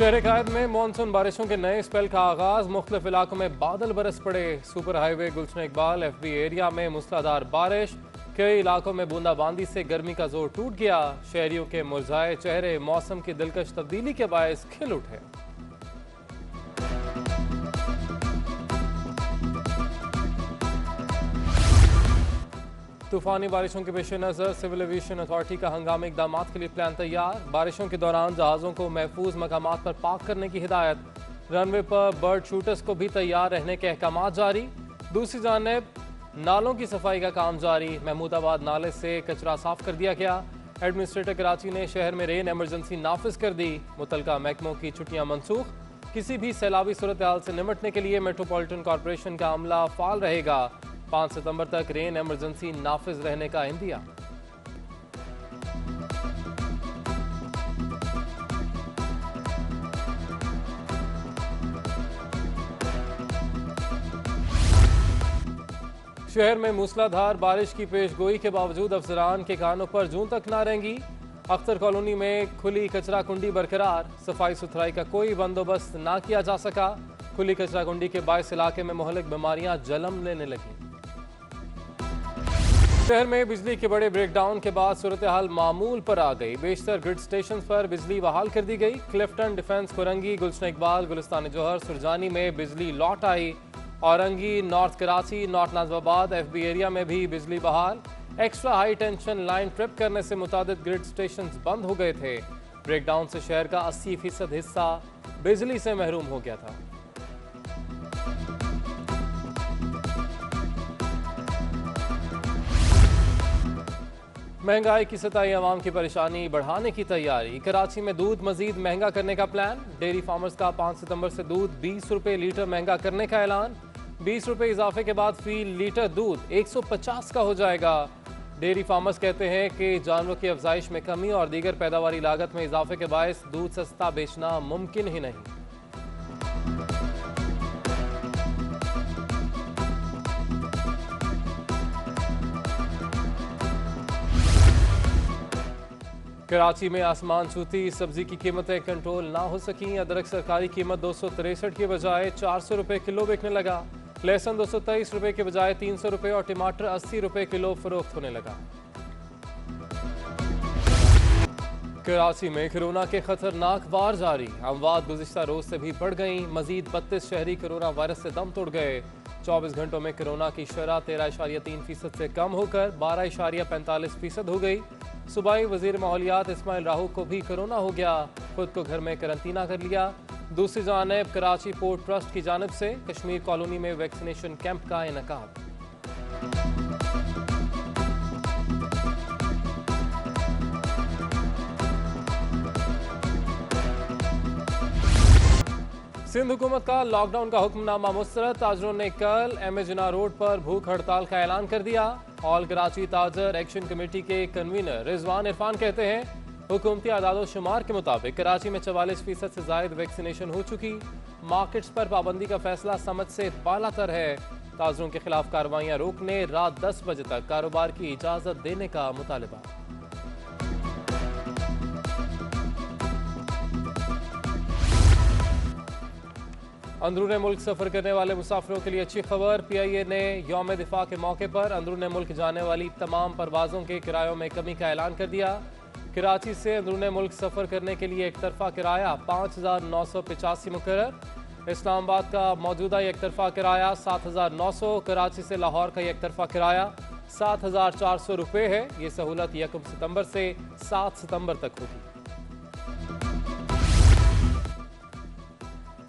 शहर कायद में मानसून बारिशों के नए स्पेल का आगाज। मुख्तलिफ इलाकों में बादल बरस पड़े। सुपर हाईवे गुलशन इकबाल FB एरिया में मूसलाधार बारिश। कई इलाकों में बूंदाबांदी से गर्मी का जोर टूट गया। शहरियों के मुरझाए चेहरे मौसम की दिलकश तब्दीली के बायस खिल उठे। तूफानी बारिशों के पेश नज़र सिविल एविएशन अथॉरिटी का हंगामी इकदाम के लिए प्लान तैयार। बारिशों के दौरान जहाज़ों को महफूज मकामात पर पार्क करने की हिदायत। रनवे पर बर्ड शूटर्स को भी तैयार रहने के अहकाम जारी। दूसरी जानिब नालों की सफाई का काम जारी। महमूदाबाद नाले से कचरा साफ कर दिया गया। एडमिनिस्ट्रेटर कराची ने शहर में रेन एमरजेंसी नाफिज कर दी। मुतलका महकमों की छुट्टियां मनसूख। किसी भी सैलाबी सूरत हाल से निमटने के लिए मेट्रोपॉलिटन कॉरपोरेशन का अमला फाल रहेगा। 5 सितंबर तक रेन एमरजेंसी नाफिज रहने का इंदिया। शहर में मूसलाधार बारिश की पेशगोई के बावजूद अफसरान के कानों पर जूं तक ना रहेंगी। अख्तर कॉलोनी में खुली कचरा कुंडी बरकरार। सफाई सुथराई का कोई बंदोबस्त ना किया जा सका। खुली कचरा कुंडी के बायस इलाके में मुहल्लिक बीमारियां जन्म लेने लगी। शहर में बिजली के बड़े ब्रेकडाउन के बाद सूरत हाल मामूल पर आ गई। बेशतर ग्रिड स्टेशन पर बिजली बहाल कर दी गई। क्लिफ्टन, डिफेंस, कुरंगी, गुलशन इकबाल, गुलिस्तान जौहर, सुरजानी में बिजली लौट आई। Orangi, north Karachi, north Nazimabad FB area में भी बिजली बहाल। Extra high tension line trip करने से मुतादिद ग्रिड स्टेशन बंद हो गए थे। ब्रेकडाउन से शहर का 80% हिस्सा बिजली से महरूम हो गया था। महंगाई की सताई अवाम की परेशानी बढ़ाने की तैयारी। कराची में दूध मजीद महंगा करने का प्लान। डेयरी फार्मर्स का 5 सितंबर से दूध 20 रुपए लीटर महंगा करने का ऐलान। 20 रुपए इजाफे के बाद फी लीटर दूध 150 का हो जाएगा। डेयरी फार्मर्स कहते हैं कि जानवरों की अफजाइश में कमी और दीगर पैदावारी लागत में इजाफे के बायस दूध सस्ता बेचना मुमकिन ही नहीं। कराची में आसमान छूती सब्जी की कीमतें कंट्रोल ना हो सकी। अदरक सरकारी कीमत 263 के बजाय 400 रुपए किलो बिकने लगा। लहसुन 223 रुपए के बजाय 300 रुपए और टमाटर 80 रुपए किलो फरोख्त होने लगा। कराची में कोरोना के खतरनाक वार जारी। अमवात गुज़िश्ता रोज से भी बढ़ गई। मजीद 32 शहरी कोरोना वायरस से दम तोड़ गए। 24 घंटों में कोरोना की शरह 13.3% से कम होकर 12.45% हो गई। सूबाई वजीर माहौलियात इस्माइल राहू को भी कोरोना हो गया। खुद को घर में करंतना कर लिया। दूसरी जानिब कराची पोर्ट ट्रस्ट की जानिब से कश्मीर कॉलोनी में वैक्सीनेशन कैंप का इनेकाद। सिंध हुकूमत का लॉकडाउन का हुक्मनामा मुस्तरद। ताजरों ने कल MA जिन्ना रोड पर भूख हड़ताल का ऐलान कर दिया। ऑल कराची ताजर एक्शन कमेटी के कन्वीनर रिजवान इरफान कहते हैं हुकूमती आदादो शुमार के मुताबिक कराची में 44% से जायद वैक्सीनेशन हो चुकी। मार्केट्स पर पाबंदी का फैसला समझ से बालातर है। ताजरों के खिलाफ कार्रवाइयां रोकने रात 10 बजे तक कारोबार की इजाजत देने का मुतालबा। अंदरून मुल्क सफर करने वाले मुसाफिरों के लिए अच्छी खबर। PIA ने यौम दिफा के मौके पर अंदरून मुल्क जाने वाली तमाम परवाजों के किरायों में कमी का ऐलान कर दिया। कराची से अंदरून मुल्क सफर करने के लिए एक तरफा किराया 5,985 मुकर्रर। इस्लामाबाद का मौजूदा एक तरफा किराया 7,900। कराची से लाहौर का एक तरफा किराया 7,400 रुपये है। ये सहूलत 1 सितंबर से 7 सितंबर तक होगी।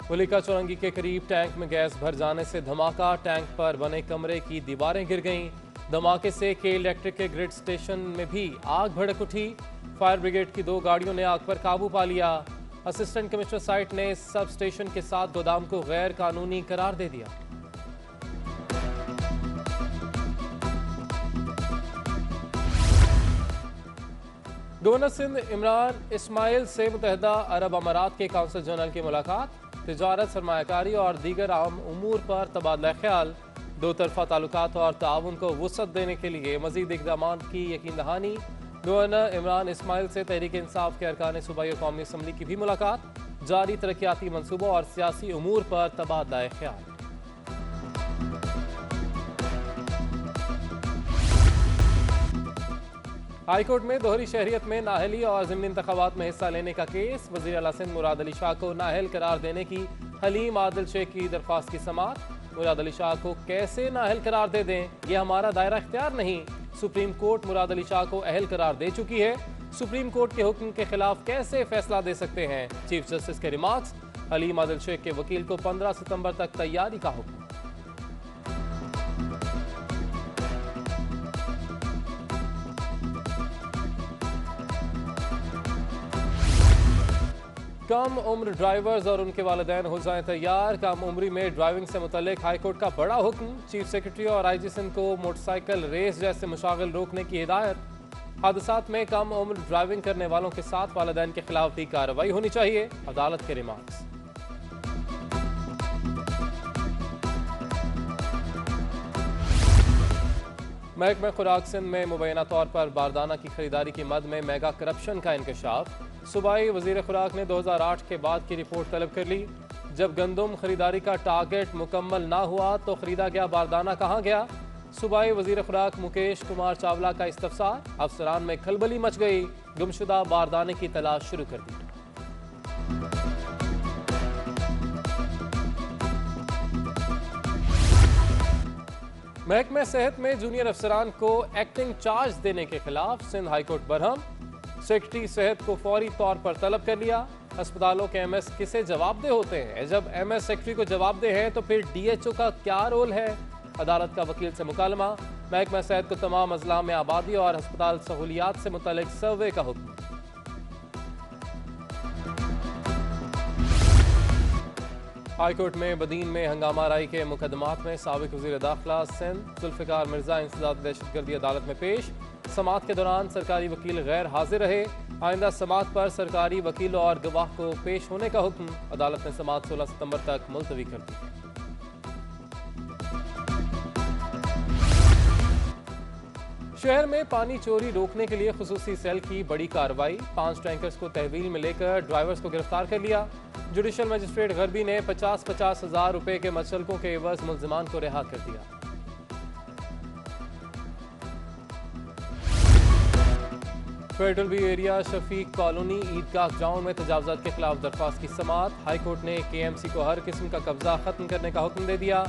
पुलिका चौरंगी के करीब टैंक में गैस भर जाने से धमाका। टैंक पर बने कमरे की दीवारें गिर गईं। धमाके से के इलेक्ट्रिक के ग्रिड स्टेशन में भी आग भड़क उठी। फायर ब्रिगेड की 2 गाड़ियों ने आग पर काबू पा लिया। असिस्टेंट कमिश्नर साइट ने सब स्टेशन के साथ गोदाम को गैर कानूनी करार दे दिया। गवर्नर सिंध इमरान इस्माइल से मुत्तहदा अरब अमारात के काउंसिल जनरल की मुलाकात। तिजारत, सरमायाकारी और दीगर आम उमूर पर तबादला ख्याल। 2 तरफा ताल्लुकात और ताउन को वुसअत देने के लिए मजीद इक़दाम की यकीन दहानी। गवर्नर इमरान इस्माइल से तहरीक इंसाफ के अरकान सूबाई कौमी असम्बली की भी मुलाकात। जारी तरक्याती मनसूबों और सियासी उमूर पर तबादला ख्याल। हाईकोर्ट में दोहरी शहरियत में नाअहली और ज़िमनी इंतखाबात में हिस्सा लेने का केस। वज़ीर आला सिंध मुराद अली शाह को नाअहल करार देने की हलीम आदिल शेख की दरख्वास्त की समाअत। मुराद अली शाह को कैसे नाअहल करार दे दें, यह हमारा दायरा इख्तियार नहीं। सुप्रीम कोर्ट मुराद अली शाह को अहल करार दे चुकी है। सुप्रीम कोर्ट के हुक्म के खिलाफ कैसे फैसला दे सकते हैं। चीफ जस्टिस के रिमार्क्स। हलीम आदिल शेख के वकील को 15 सितंबर तक तैयारी का हुक्म। कम उम्र ड्राइवर्स और उनके वालिदैन हो जाएं तैयार। कम उम्री में ड्राइविंग से मुतल्लिक हाईकोर्ट का बड़ा हुक्म। चीफ सेक्रेटरी और आईजी सिंध को मोटरसाइकिल रेस जैसे मशागिल रोकने की हिदायत। हादसात में कम उम्र ड्राइविंग करने वालों के साथ वालिदैन के खिलाफ भी कार्रवाई होनी चाहिए। अदालत के रिमार्क्स। महकमा खुराक सिंध में मुबैना तौर पर बारदाना की खरीदारी की मद में मेगा करप्शन का इंकशाफ। सूबाई वजीर खुराक ने 2008 के बाद की रिपोर्ट तलब कर ली। जब गंदम खरीदारी का टारगेट मुकम्मल ना हुआ तो खरीदा गया बारदाना कहाँ गया। सूबाई वजीर खुराक मुकेश कुमार चावला का इस्तफसार। अफसरान में खलबली मच गई। गुमशुदा बारदाने की तलाश शुरू कर दी। महकमे सेहत में जूनियर अफसरान को एक्टिंग चार्ज देने के खिलाफ सिंध हाईकोर्ट बरहम। सेक्रेटरी सेहत को फौरी तौर पर तलब कर लिया। अस्पतालों के एमएस किसे जवाबदेह होते हैं। जब एमएस सेक्रेटरी को जवाबदेह है तो फिर डीएचओ का क्या रोल है। अदालत का वकील से मुकालमा। महकमा सेहत को तमाम अजला में आबादी और अस्पताल सहूलियात से मुतल्लिक सर्वे का हुक्म। हाईकोर्ट में बदीन में हंगामा राई के मुकदमात में साबिक वज़ीर दाखिला सिंध जुल्फ़िकार मिर्जा इंसदाद दहशतगर्दी अदालत में पेश। समाअत के दौरान सरकारी वकील गैर हाजिर रहे। आइंदा समाअत पर सरकारी वकील और गवाह को पेश होने का हुक्म। अदालत ने समाअत 16 सितंबर तक मुलतवी कर दी। शहर में पानी चोरी रोकने के लिए खुसूसी सेल की बड़ी कार्रवाई। 5 टैंकर्स को तहवील में लेकर ड्राइवर्स को गिरफ्तार कर लिया। जुडिशल मजिस्ट्रेट गरबी ने 50-50 हज़ार रुपए के मशल्कों के एवज मुल्जिमान को रिहा कर दिया। Federal B area Shafiq colony Eidgah ground में तजावुज़ात के खिलाफ दरख्वास्त की समाअत। हाईकोर्ट ने केएमसी को हर किस्म का कब्जा खत्म करने का हुक्म दे दिया।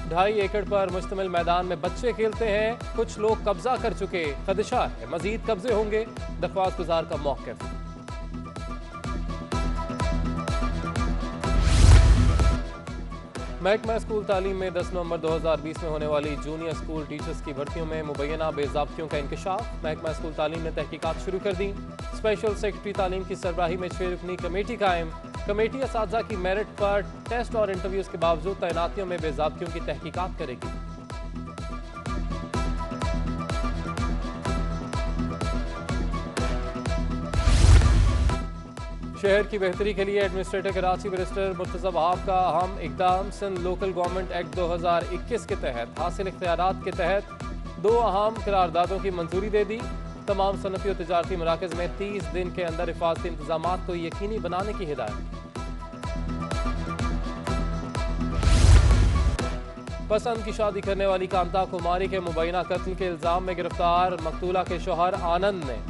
2.5 एकड़ पर मुश्तमिल मैदान में बच्चे खेलते हैं। कुछ लोग कब्जा कर चुके। खदशा है मजीद कब्जे होंगे। दरख्वास्त गुजार का मौक़िफ़। महकमा स्कूल तालीम में 10 नवंबर 2020 में होने वाली जूनियर स्कूल टीचर्स की भर्तियों में मुबैना बेज़ाब्तियों का इंकशाफ। महकमा स्कूल तालीम ने तहकीकात शुरू कर दी। स्पेशल सेक्रेटरी तालीम की सरबराही में 6 रुकनी कमेटी कायम। कमेटी असातिज़ा की मेरिट पर टेस्ट और इंटरव्यूज़ के बावजूद तैनातियों में बेज़ाब्तियों की तहकीकात करेगी। शहर की बेहतरी के लिए एडमिनिस्ट्रेटर कराची बैरिस्टर मुर्तज़ा वहाब का अहम इकदाम। सिंध लोकल गवर्नमेंट एक्ट 2021 के तहत हासिल इख्तियारात के तहत 2 अहम करारदादों की मंजूरी दे दी। तमाम सनती और तिजारती मराकज़ में 30 दिन के अंदर हिफाजती इंतजामात को यकीनी बनाने की हिदायत। पसंद की शादी करने वाली कांता कुमारी के मुबैना कत्ल के इल्जाम में गिरफ्तार मकतूला के शौहर आनंद ने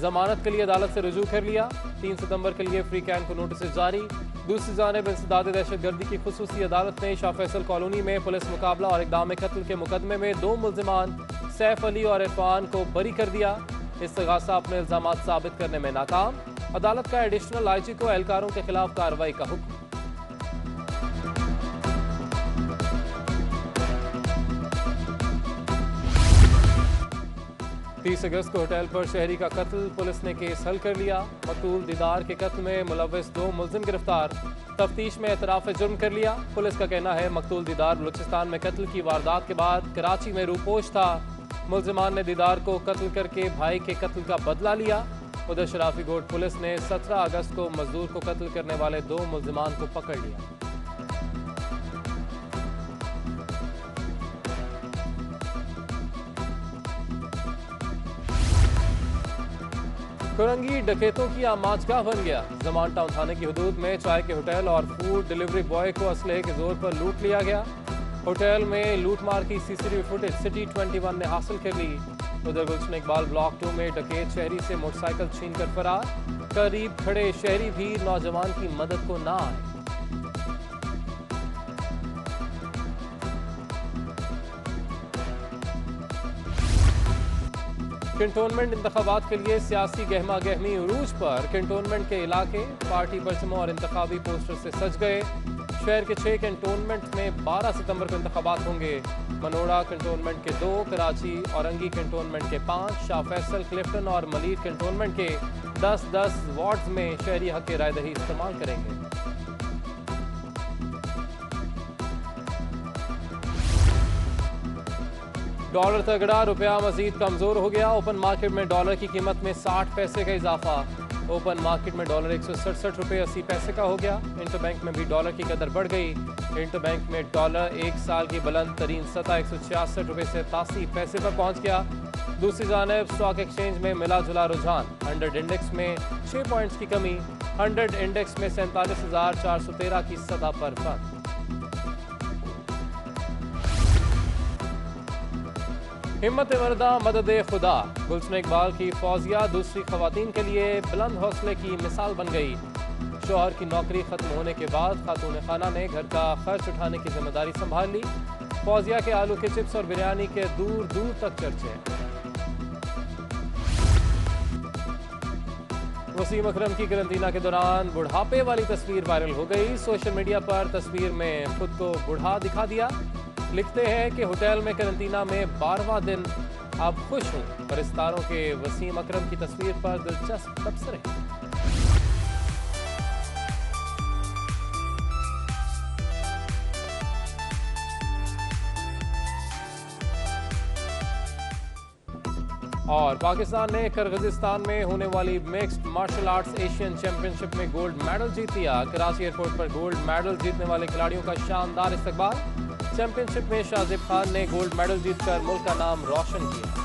जमानत के लिए अदालत से रुजू कर लिया। 3 सितंबर के लिए फ्री कैन को नोटिस जारी। दूसरी जानिब इंसदाद दहशतगर्दी की खुसूसी अदालत ने शाह फैसल कॉलोनी में पुलिस मुकाबला और इक़दाम कत्ल के मुकदमे में 2 मुल्जिमान सैफ अली और इरफान को बरी कर दिया। इस्तिगासा अपने इल्जामात साबित करने में नाकाम। अदालत का एडिशनल आईजी को एहलकारों के खिलाफ कार्रवाई का हुक्म। 30 अगस्त को होटल पर शहरी का कत्ल। पुलिस ने केस हल कर लिया। मकतूल दीदार के कत्ल में मुलव्विस 2 मुल्जिम गिरफ्तार। तफ्तीश में एतराफ जुर्म कर लिया। पुलिस का कहना है मकतूल दीदार बलूचिस्तान में कत्ल की वारदात के बाद कराची में रूपोश था। मुल्जिमान ने दीदार को कत्ल करके भाई के कत्ल का बदला लिया। उधर शराफी गोट पुलिस ने 17 अगस्त को मजदूर को कत्ल करने वाले 2 मुल्जिमान को पकड़ लिया। कुरंगी डकैतों की आमाजगाह बन गया। जमान टाउन थाने की हदूद में चाय के होटल और फूड डिलीवरी बॉय को असलहे के जोर पर लूट लिया गया। होटल में लूटमार की सीसीटीवी फुटेज सिटी 21 ने हासिल कर ली। उधर गुलशन इकबाल ब्लॉक 2 में डकैत शहरी से मोटरसाइकिल छीनकर फरार। करीब खड़े शहरी भी नौजवान की मदद को ना आए। कैंटोनमेंट इंतखाबात के लिए सियासी गहमा गहमी उरूज पर। कैंटोनमेंट के इलाके पार्टी परचमों और इंतखाबी पोस्टर से सज गए। शहर के 6 कैंटोनमेंट में 12 सितंबर को इंतखाबात होंगे। मनोड़ा कैंटोनमेंट के 2, कराची औरंगी कैंटोनमेंट के 5, शाह फैसल, क्लिफ्टन और मलीर कैंटोनमेंट के 10-10 वार्ड्स में शहरी हक राय दही इस्तेमाल करेंगे। डॉलर तगड़ा, रुपया मजीद कमजोर हो गया। ओपन मार्केट में डॉलर की कीमत में 60 पैसे का इजाफा। ओपन मार्केट में डॉलर 167 रुपये 80 पैसे का हो गया। इंटरबैंक में भी डॉलर की कदर बढ़ गई। इंटरबैंक में डॉलर 1 साल की बुलंद तरीन सतह 166 रुपये से 87 पैसे पर पहुंच गया। दूसरी जानब स्टॉक एक्सचेंज में मिला जुला रुझान। 100 इंडेक्स में 6 पॉइंट्स की कमी। 100 इंडेक्स में 47,413 की सतह पर बंद। हिम्मत मर्दा मदद खुदा। गुलशन इकबाल की फौजिया दूसरी खवातीन के लिए बुलंद हौसले की मिसाल बन गई। शौहर की नौकरी खत्म होने के बाद खातून खाना ने घर का खर्च उठाने की जिम्मेदारी संभाल ली। फौजिया के आलू के चिप्स और बिरयानी के दूर दूर तक चर्चे। वसीम अकरम की करंतना के दौरान बुढ़ापे वाली तस्वीर वायरल हो गई। सोशल मीडिया पर तस्वीर में खुद को बूढ़ा दिखा दिया। लिखते हैं कि होटल में करंतना में 12वां दिन, अब खुश हूं। परिस्तारों के वसीम अकरम की तस्वीर पर दिलचस्प तबसरे। और पाकिस्तान ने किर्गिस्तान में होने वाली mixed martial arts Asian championship में गोल्ड मेडल जीत लिया। कराची एयरपोर्ट पर गोल्ड मेडल जीतने वाले खिलाड़ियों का शानदार इस्तकबाल। चैंपियनशिप में शाहजेब खान ने गोल्ड मेडल जीतकर मुल्क का नाम रोशन किया।